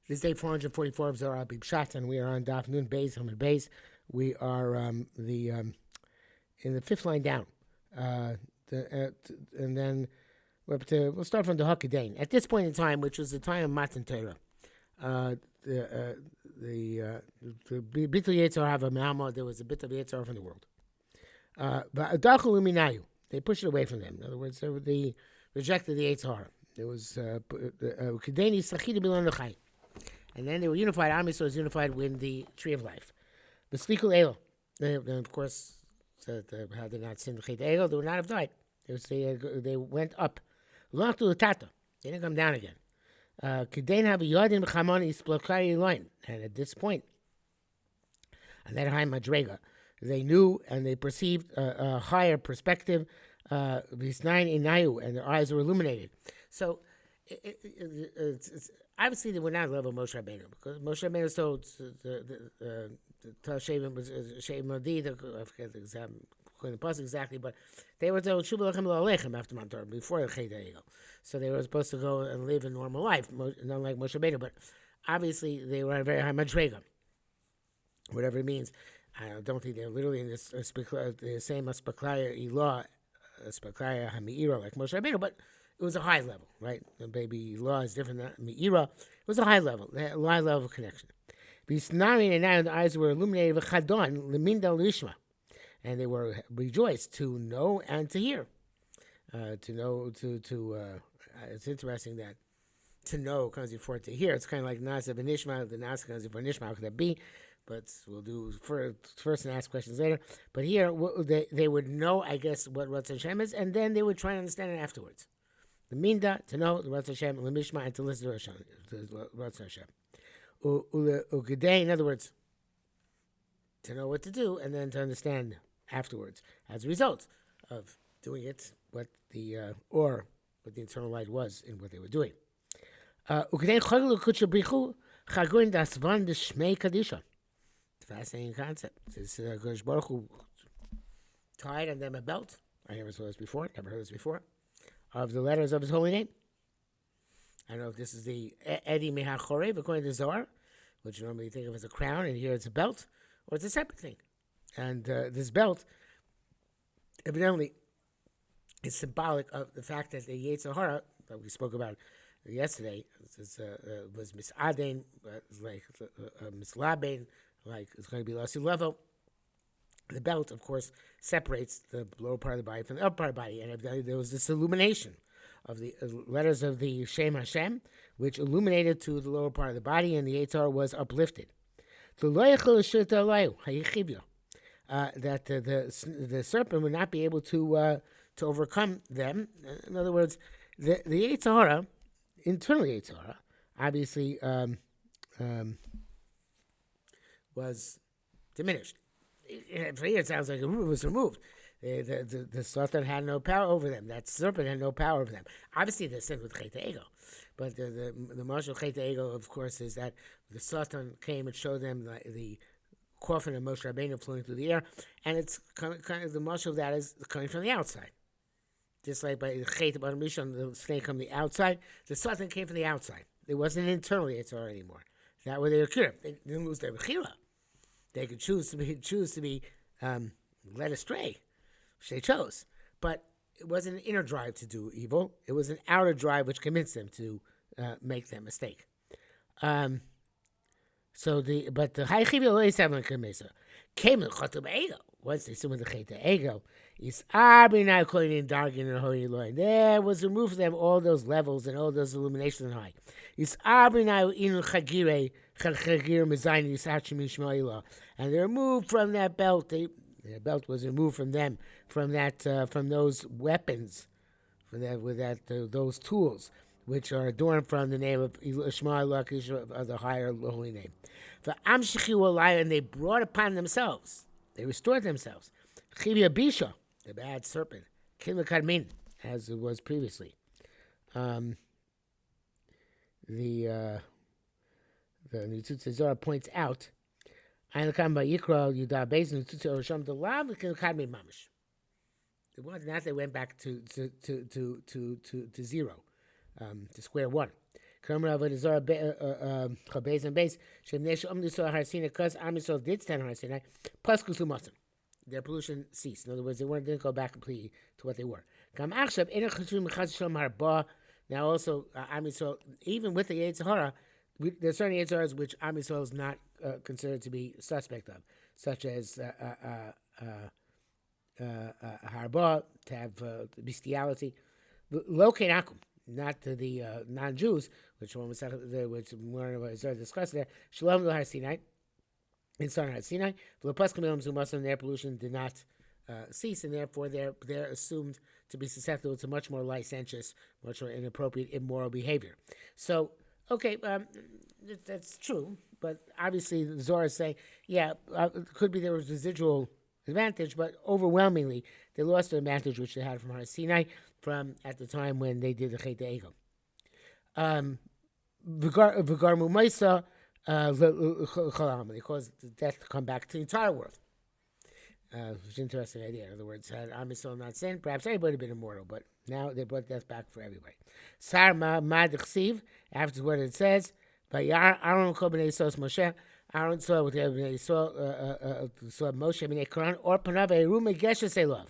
This is day 444 of Zohar Pshat, and we are on Daf Nun Beis Hamid Beis. We are in the fifth line down, and then we'll start from the Hakadein. At this point in time, which was the time of Matan Torah, the Bittul Yetzirah have a Ma'amah. There was a Bittul Yetzirah from the world. But Adachu Uminayu, they pushed it away from them. In other words, they rejected the Yetzirah. There was Kedeni Sachida Bilan Lechai. And then they were unified. Am Yisrael was unified with the tree of life. The Slikul Elo. Then, of course, had they not sinned the Chet Elo, they would not have died. They went up. Long to the Tata. They didn't come down again. Kedain have a Yadin B'Chamon is Splokari line. And at this point, and that high Madrega, they knew and they perceived a higher perspective. Visnain Inayu, and their eyes were illuminated. So, it's obviously they were not level Moshe Rabbeinu, because Moshe Rabbeinu told the Shavim was Shavim Madid. I forget the exactly, but they were told Shuba Lachem Lechem after Mount Torah, before the Chet Egel. So they were supposed to go and live a normal life, not like Moshe Rabbeinu. But obviously they were a very high madrega, whatever it means. I don't think they're literally in this the same as Spaklaya Ilah, Spaklaya Hami'ira like Moshe Rabbeinu, but it was a high level, right? The baby law is different than Me'ira. It was a high level, a high level of connection. Bisnarin and now the eyes were illuminated with Chadon, Leminda Lishma. And they were rejoiced to know and to hear. It's interesting that to know comes before to hear. It's kind of like Nasa Benishma, the Nasa comes before Nishma. How could that be? But we'll do first and ask questions later. But here, they would know, I guess, what Ratz Hashem is, and then they would try to understand it afterwards. The Minda, to know the Ratz Hashem, the Mishma, and to listen to Ratz Hashem. In other words, to know what to do, and then to understand afterwards, as a result of doing it, what the internal light was in what they were doing. Fascinating concept. This Kodesh Baruch Hu tied on them a belt. I never saw this before. Never heard this before. Of the letters of His holy name. I don't know if this is the Edi Mehachorev according to Zohar, which you normally think of as a crown, and here it's a belt, or it's a separate thing. And this belt, evidently, is symbolic of the fact that the Yetzirah that we spoke about yesterday was misadein, like mislabein, like it's going to be lasi level. The belt, of course, separates the lower part of the body from the upper part of the body, and there was this illumination of the letters of the Shem Hashem, which illuminated to the lower part of the body, and the Yetzirah was uplifted. That the serpent would not be able to overcome them. In other words, the Yetzirah, internal Yetzirah, obviously was diminished. For here, it sounds like it was removed. The Satan had no power over them. That serpent had no power over them. Obviously, they're sin with Chet Ego. But the marshal Chet Ego, of course, is that the Satan came and showed them the coffin of Moshe Rabbeinu floating through the air, and it's kind of the marshal of that is coming from the outside. Just like by the Chet Bar Mishon, the snake from the outside, the Satan came from the outside. It wasn't internally Yetzirah anymore. That way they were cured. They didn't lose their Bechira. They could choose to be led astray, which they chose. But it wasn't an inner drive to do evil. It was an outer drive which convinced them to make that mistake. But the high chivya always have a kamesa. Came in chotem ego. Once they summoned the cheta ego, is now calling in dark in the holy Lord. There was removed from them all those levels and all those illuminations high. Is now in chagire. And they're removed from that belt. The belt was removed from them, from those weapons, those tools, which are adorned from the name of Shema Lakish of the higher holy name. For Amshichu, and they brought upon themselves, they restored themselves. Chivya Bisha, the bad serpent, Kim Kadmin, as it was previously. The Nitzutz Zohar points out, the ones that they went back to zero, to square one. Kamra of the Zohar Chabez and Base. Shemnesh Omni Sohar Har Sinai, because Am Yisrael did stand on Har Sinai, plus Kusumasim. Their pollution ceased. In other words, didn't go back completely to what they were. Now also, Am Yisrael, even with the Yetzer Hara, there's certain Yetzer Haras which Am Yisrael is not considered to be suspect of, such as harba, to have bestiality. Locate akum, not to the non-Jews, which one was which one was discussed there. Shalom lo Har Sinai, in Son Har Sinai. Their pollution did not cease, and therefore they're assumed to be susceptible to much more licentious, much more inappropriate, immoral behavior. So, okay, that's true, but obviously the Zohar is saying, yeah, it could be there was residual advantage, but overwhelmingly they lost the advantage which they had from Har Sinai from at the time when they did the Chet Egel. V'garmu Maisa, they caused the death to come back to the entire world. Which is an interesting idea. In other words, had Am Yisrael not sinned, perhaps everybody would have been immortal, but now they brought death back for everybody. Sar ma d'chsiv, after what it says, Aaron kol b'nei Yisrael Moshe, Aaron saw with the b'nei Yisrael, saw Moshe b'nei Koran, or panav eru megeshes elov.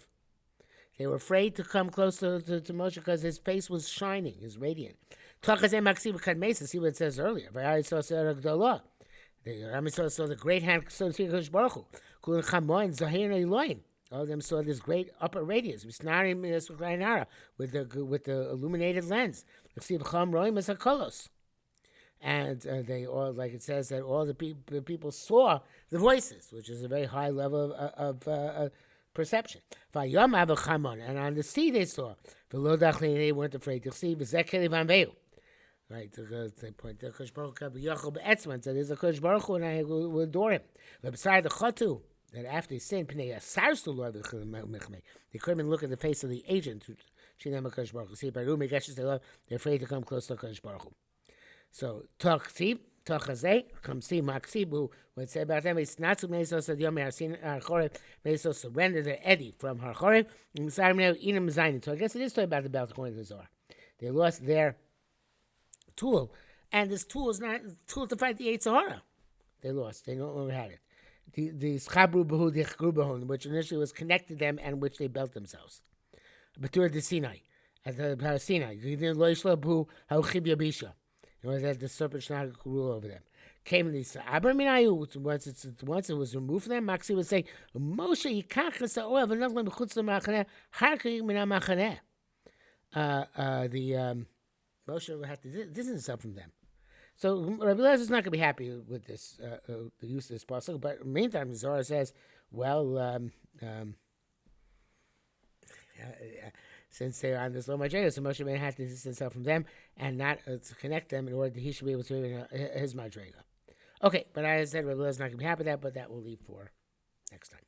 They were afraid to come close to Moshe because his face was shining, his radiant. Tlachazeh maksiv b'kad mesa, see what it says earlier. V'yar Yisrael Se'er Gdolah. Am Yisrael saw the great hand, so to speak, of Baruch Hu. Kulin Chamoy and Zohar and Elohim. All of them saw this great upper radiance, with the illuminated lens. And they all, like it says, that all the people saw the voices, which is a very high level of perception. And on the sea they saw. They weren't afraid to see. Right, they point to Kosh Baruch Hu, Be'etzman, so there's a Kosh Baruch Hu, and I will adore him. But beside the Chotu, that after he sinned, they couldn't even look at the face of the agent, Kosh Baruch Hu. See, they're afraid to come close to Kosh Baruch Hu. So, Tochsib, Tochazeh, Kamsi, Maksib, who would say about them, it's not so Mesos of Yom Harsin, Harchoreb, Mesos surrender their Eddie from Harchoreb, and Sarmeo, Inam Zainin. So I guess it is talking about the belt according to the Zohar. They lost their tool, and this tool is not a tool to fight the Yetzer Hara. They lost. They no longer had it. The Schabru Behu Dichgru Behun, which initially was connected them and which they built themselves. Betur de Sinai, at the Har Sinai. Lo Yishla Behu Hauchib Yabisha. You know that the serpent should not rule over them. Came these Abraminayu. Once it was removed from them, Maxi would say, Moshe Yikach Sa'oev Another Mechutz Ma'achaneh Harkei Mina Ma'achaneh. Moshe will have to distance himself from them. So Rabbi Eliezer is not going to be happy with this, the use of this pasuk. But in the meantime, the Zohar says, well, since they're on this low madrega, so Moshe may have to distance himself from them and not to connect them in order that he should be able to his madrega. Okay, but as I said, Rabbi Eliezer is not going to be happy with that, but that will leave for next time.